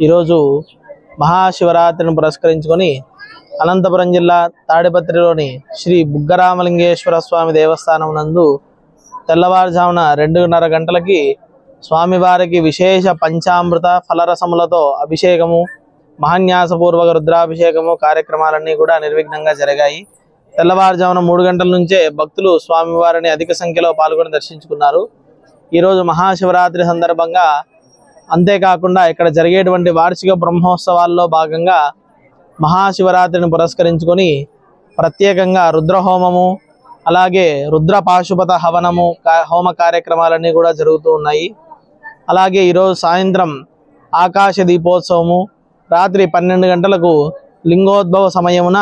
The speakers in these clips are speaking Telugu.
ఈరోజు మహాశివరాత్రిని పురస్కరించుకొని అనంతపురం జిల్లా తాడిపత్రిలోని శ్రీ బుగ్గరామలింగేశ్వర స్వామి దేవస్థానం నందు తెల్లవారుజామున 2:30 గంటలకి స్వామివారికి విశేష పంచామృత ఫలరసములతో అభిషేకము, మహాన్యాసపూర్వక రుద్రాభిషేకము కార్యక్రమాలన్నీ కూడా నిర్విఘ్నంగా జరిగాయి. తెల్లవారుజామున 3 గంటల నుంచే భక్తులు స్వామివారిని అధిక సంఖ్యలో పాల్గొని దర్శించుకున్నారు. ఈరోజు మహాశివరాత్రి సందర్భంగా అంతేకాకుండా ఇక్కడ జరిగేటువంటి వార్షిక బ్రహ్మోత్సవాల్లో భాగంగా మహాశివరాత్రిని పురస్కరించుకొని ప్రత్యేకంగా రుద్రహోమము, అలాగే రుద్ర పాశుపత హవనము హోమ కార్యక్రమాలన్నీ కూడా జరుగుతూ ఉన్నాయి. అలాగే ఈరోజు సాయంత్రం ఆకాశ దీపోత్సవము, రాత్రి 12 గంటలకు లింగోద్భవ సమయమున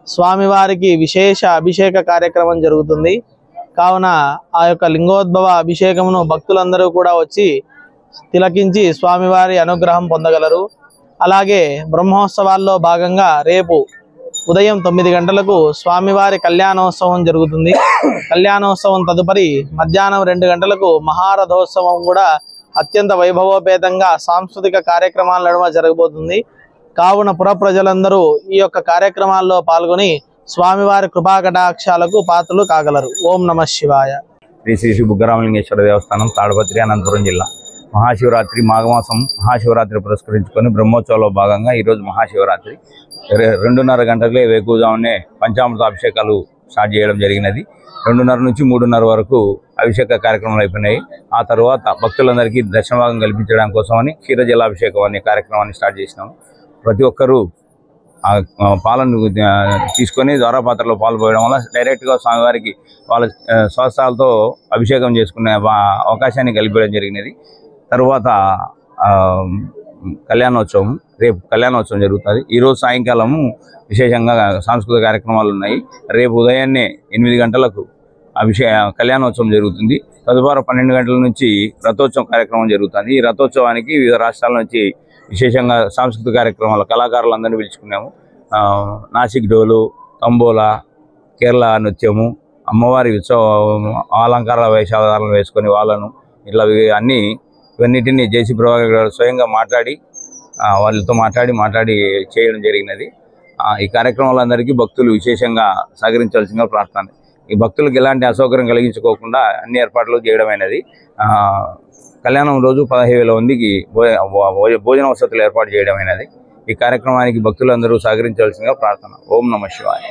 స్వామివారికి విశేష అభిషేక కార్యక్రమం జరుగుతుంది. కావున ఆ యొక్క లింగోద్భవ అభిషేకమును భక్తులందరూ కూడా వచ్చి తిలకించి స్వామివారి అనుగ్రహం పొందగలరు. అలాగే బ్రహ్మోత్సవాల్లో భాగంగా రేపు ఉదయం 9 గంటలకు స్వామివారి కళ్యాణోత్సవం జరుగుతుంది. కళ్యాణోత్సవం తదుపరి మధ్యాహ్నం 2 గంటలకు మహారథోత్సవం కూడా అత్యంత వైభవోపేతంగా సాంస్కృతిక కార్యక్రమాల నడుమ జరగబోతుంది. కావున పుర ప్రజలందరూ ఈ యొక్క కార్యక్రమాల్లో పాల్గొని స్వామివారి కృపాకటాక్షాలకు పాత్రలు కాగలరు. ఓం నమః శివాయ. శ్రీ శ్రీ బుగ్గరామలింగేశ్వర దేవస్థానం, తాడిపత్రి, అనంతపురం జిల్లా. మహాశివరాత్రి మాఘమాసం మహాశివరాత్రి పురస్కరించుకొని బ్రహ్మోత్సవంలో భాగంగా ఈరోజు మహాశివరాత్రి 2:30 గంటలకే వేకువజామునే పంచామృత అభిషేకాలు స్టార్ట్ చేయడం జరిగినది. 2:30 నుంచి 3:30 వరకు అభిషేక కార్యక్రమాలు అయిపోయినాయి. ఆ తర్వాత భక్తులందరికీ దర్శనభాగం కల్పించడం కోసమని క్షీరజలాభిషేకం అనే కార్యక్రమాన్ని స్టార్ట్ చేసినాము. ప్రతి ఒక్కరూ పాలను తీసుకొని ద్వారపాత్రలో పాలు పోయడం వల్ల డైరెక్ట్గా స్వామివారికి వాళ్ళ స్వస్థాలతో అభిషేకం చేసుకునే అవకాశాన్ని కల్పించడం జరిగినది. తరువాత కళ్యాణోత్సవం, రేపు కళ్యాణోత్సవం జరుగుతుంది. ఈరోజు సాయంకాలము విశేషంగా సాంస్కృతిక కార్యక్రమాలు ఉన్నాయి. రేపు ఉదయాన్నే 8 గంటలకు కళ్యాణోత్సవం జరుగుతుంది. తదుపరి 12 గంటల నుంచి రథోత్సవం కార్యక్రమం జరుగుతుంది. ఈ రథోత్సవానికి వివిధ రాష్ట్రాల నుంచి విశేషంగా సాంస్కృతిక కార్యక్రమాలు కళాకారులందరినీ పిలుచుకున్నాము. నాసిక్ డోలు, తంబోలా, కేరళ నృత్యము, అమ్మవారి అలంకార వేషాలను వేసుకొని వాళ్ళను ఇట్లా ఇవన్నిటిని జేసీ ప్రభాకర్ గారు స్వయంగా వాళ్ళతో మాట్లాడి చేయడం జరిగినది. ఈ కార్యక్రమాలందరికీ భక్తులు విశేషంగా సహకరించాల్సిందిగా ప్రార్థన. ఈ భక్తులకు ఎలాంటి అసౌకర్యం కలిగించుకోకుండా అన్ని ఏర్పాట్లు చేయడమైనది. కళ్యాణం రోజు 15,000 మందికి భోజన వసతులు ఏర్పాటు చేయడమైనది. ఈ కార్యక్రమానికి భక్తులందరూ సహకరించాల్సిందిగా ప్రార్థన. ఓం నమః శివాయ.